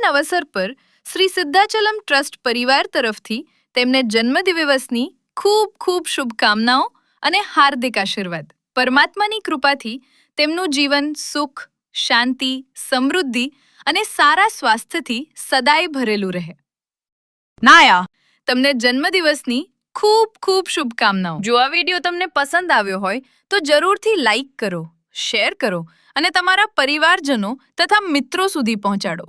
અવસર પર શ્રી સિદ્ધાચલમ ટ્રસ્ટ પરિવાર તરફથી તેમને જન્મદિવસની ખૂબ ખૂબ શુભકામનાઓ અને હાર્દિક આશીર્વાદ. પરમાત્માની કૃપાથી તેમનું જીવન સુખ, શાંતિ, સમૃદ્ધિ અને સારા સ્વાસ્થ્યથી સદાય ભરેલું રહે. નાયા, તમને જન્મદિવસની ખૂબ ખૂબ શુભકામનાઓ. જો આ વિડીયો તમને પસંદ આવ્યો હોય તો જરૂરથી લાઈક કરો, શેર કરો અને તમારા પરિવારજનો તથા મિત્રો સુધી પહોંચાડો.